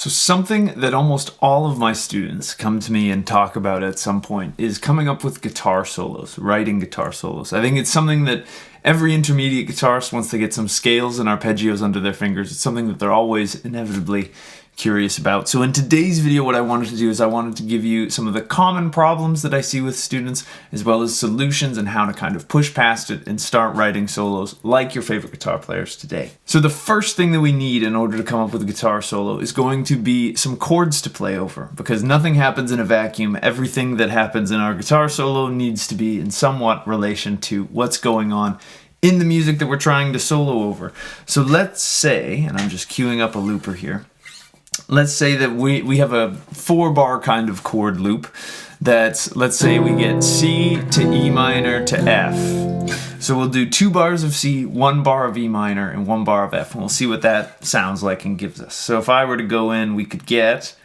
So something that almost all of my students come to me and talk about at some point is coming up with guitar solos, writing guitar solos. I think it's something that every intermediate guitarist, once they get some scales and arpeggios under their fingers, it's something that they're always inevitably curious about. So in today's video, what I wanted to do is I wanted to give you some of the common problems that I see with students, as well as solutions and how to kind of push past it and start writing solos like your favorite guitar players today. So the first thing that we need in order to come up with a guitar solo is going to be some chords to play over, because nothing happens in a vacuum. Everything that happens in our guitar solo needs to be in somewhat relation to what's going on in the music that we're trying to solo over. So let's say, and I'm just queuing up a looper here, let's say that we have a 4-bar kind of chord loop that's, let's say we get C to E minor to F. So we'll do 2 bars of C, 1 bar of E minor, and 1 bar of F, and we'll see what that sounds like and gives us. So if I were to go in, we could get...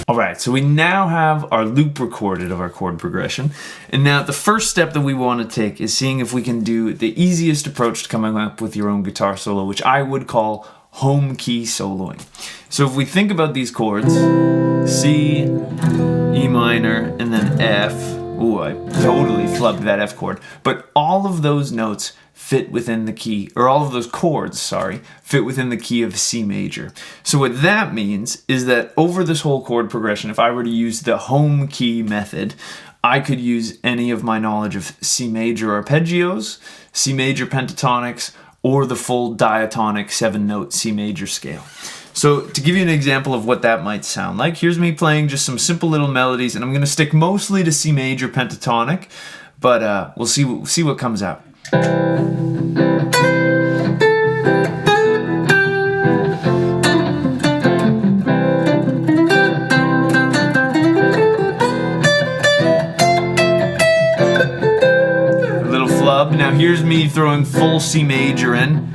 Alright, so we now have our loop recorded of our chord progression. And now the first step that we want to take is seeing if we can do the easiest approach to coming up with your own guitar solo, which I would call home key soloing. So if we think about these chords, C, E minor, and then F. Ooh, I totally flubbed that F chord. But all of those notes fit within the key, or all of those chords, sorry, fit within the key of C major. So what that means is that over this whole chord progression, if I were to use the home key method, I could use any of my knowledge of C major arpeggios, C major pentatonics, or the full diatonic 7-note C major scale. So to give you an example of what that might sound like, here's me playing just some simple little melodies, and I'm going to stick mostly to C major pentatonic, but we'll see what comes out. A little flub. Now here's me throwing full C major in.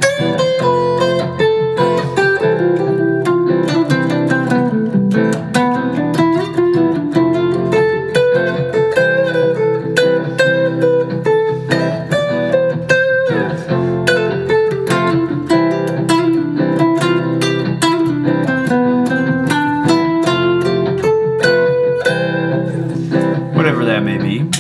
Whatever that may be.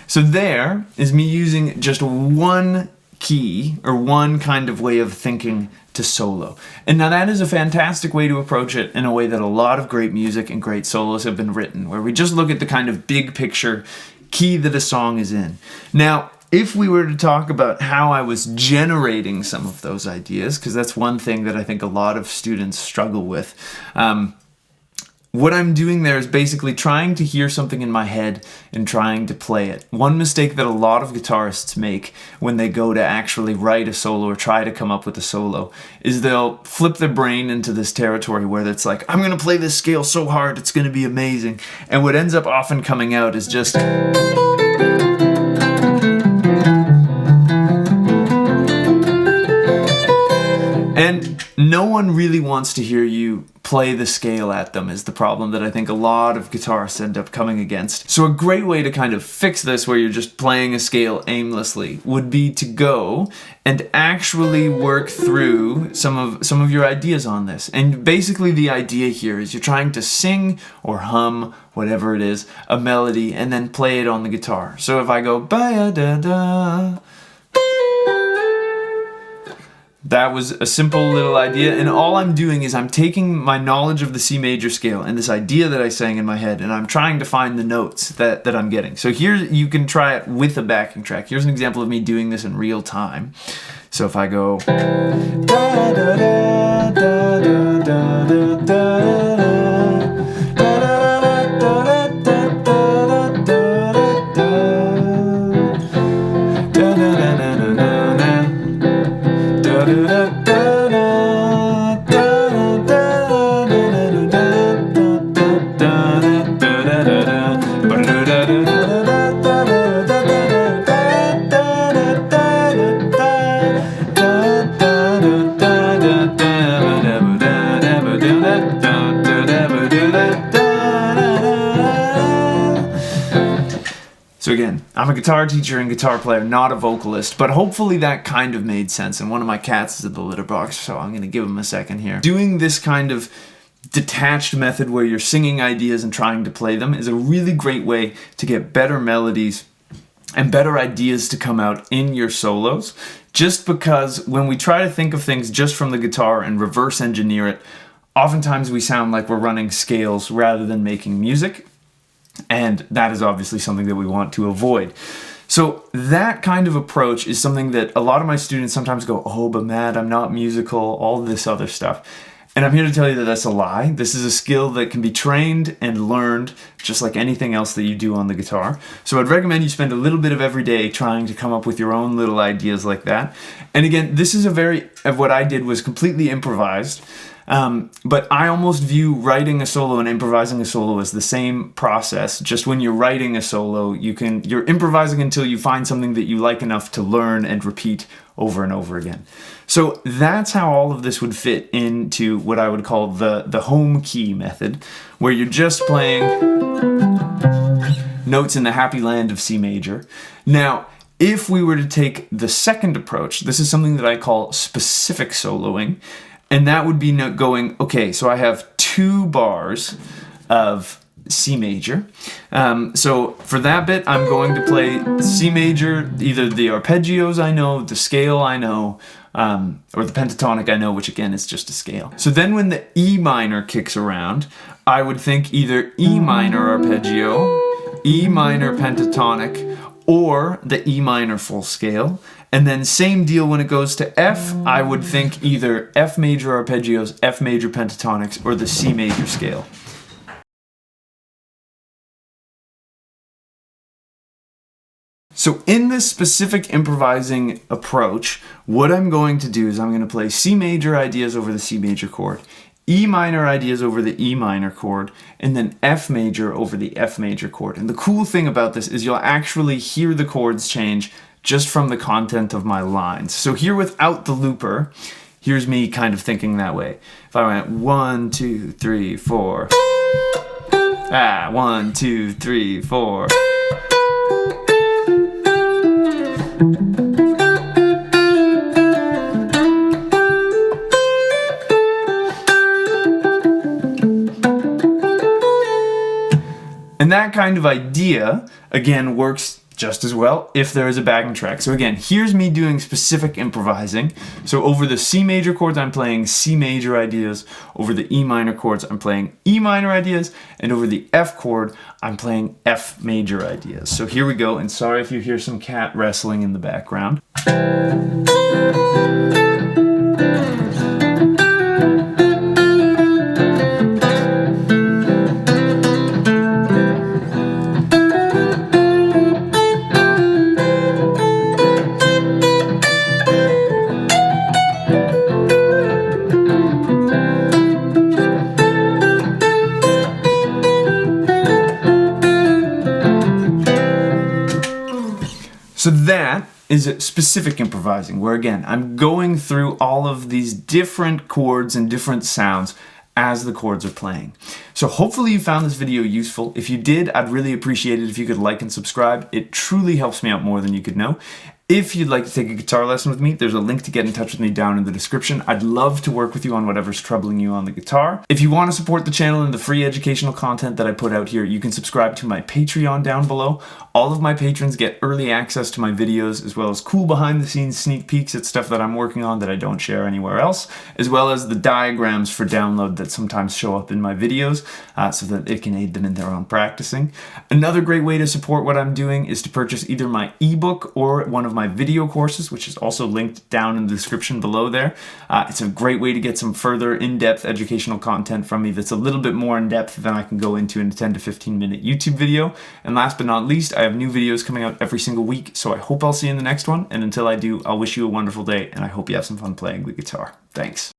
So there is me using just one key or one kind of way of thinking to solo. And now that is a fantastic way to approach it in a way that a lot of great music and great solos have been written, where we just look at the kind of big picture key that a song is in. Now, if we were to talk about how I was generating some of those ideas, because that's one thing that I think a lot of students struggle with, what I'm doing there is basically trying to hear something in my head and trying to play it. One mistake that a lot of guitarists make when they go to actually write a solo or try to come up with a solo is they'll flip their brain into this territory where it's like, I'm going to play this scale so hard, it's going to be amazing. And what ends up often coming out is just... And no one really wants to hear you play the scale at them is the problem that I think a lot of guitarists end up coming against. So a great way to kind of fix this, where you're just playing a scale aimlessly, would be to go and actually work through some of your ideas on this. And basically the idea here is you're trying to sing or hum, whatever it is, a melody, and then play it on the guitar. So if I go ba-da-da, that was a simple little idea, and all I'm doing is I'm taking my knowledge of the C major scale and this idea that I sang in my head, and I'm trying to find the notes that I'm getting. So here you can try it with a backing track. Here's an example of me doing this in real time. So if I go da da da da da da da da. again, I'm a guitar teacher and guitar player, not a vocalist, but hopefully that kind of made sense. And one of my cats is in the litter box, so I'm going to give him a second here. Doing this kind of detached method where you're singing ideas and trying to play them is a really great way to get better melodies and better ideas to come out in your solos. Just because when we try to think of things just from the guitar and reverse engineer it, oftentimes we sound like we're running scales rather than making music. And that is obviously something that we want to avoid. So that kind of approach is something that a lot of my students sometimes go, oh, but Matt, I'm not musical, all this other stuff. And I'm here to tell you that that's a lie. This is a skill that can be trained and learned just like anything else that you do on the guitar. So I'd recommend you spend a little bit of every day trying to come up with your own little ideas like that. And again, this is what I did was completely improvised. But I almost view writing a solo and improvising a solo as the same process. Just when you're writing a solo, you're improvising until you find something that you like enough to learn and repeat over and over again. So that's how all of this would fit into what I would call the home key method, where you're just playing notes in the happy land of C major. Now, if we were to take the second approach, this is something that I call specific soloing. And that would be going, okay, so I have 2 bars of C major. So for that bit, I'm going to play C major, either the arpeggios I know, the scale I know, or the pentatonic I know, which again is just a scale. So then when the E minor kicks around, I would think either E minor arpeggio, E minor pentatonic, or the E minor full scale. And then same deal when it goes to F, I would think either F major arpeggios, F major pentatonics, or the C major scale. So in this specific improvising approach, what I'm going to do is I'm going to play C major ideas over the C major chord, E minor ideas over the E minor chord, and then F major over the F major chord. And the cool thing about this is you'll actually hear the chords change just from the content of my lines. So here without the looper, here's me kind of thinking that way. If I went 1, 2, 3, 4. 1, 2, 3, 4. And that kind of idea, again, works just as well if there is a backing track. So again, here's me doing specific improvising. So over the C major chords, I'm playing C major ideas. Over the E minor chords, I'm playing E minor ideas. And over the F chord, I'm playing F major ideas. So here we go. And sorry if you hear some cat wrestling in the background. So that is specific improvising, where again, I'm going through all of these different chords and different sounds as the chords are playing. So hopefully you found this video useful. If you did, I'd really appreciate it if you could like and subscribe. It truly helps me out more than you could know. If you'd like to take a guitar lesson with me, there's a link to get in touch with me down in the description. I'd love to work with you on whatever's troubling you on the guitar. If you want to support the channel and the free educational content that I put out here, you can subscribe to my Patreon down below. All of my patrons get early access to my videos, as well as cool behind-the-scenes sneak peeks at stuff that I'm working on that I don't share anywhere else, as well as the diagrams for download that sometimes show up in my videos so that it can aid them in their own practicing. Another great way to support what I'm doing is to purchase either my ebook or one of my video courses, which is also linked down in the description below there. It's a great way to get some further in-depth educational content from me that's a little bit more in-depth than I can go into in a 10 to 15 minute YouTube video. And last but not least, I have new videos coming out every single week, so I hope I'll see you in the next one. And until I do, I'll wish you a wonderful day, and I hope you have some fun playing the guitar. Thanks.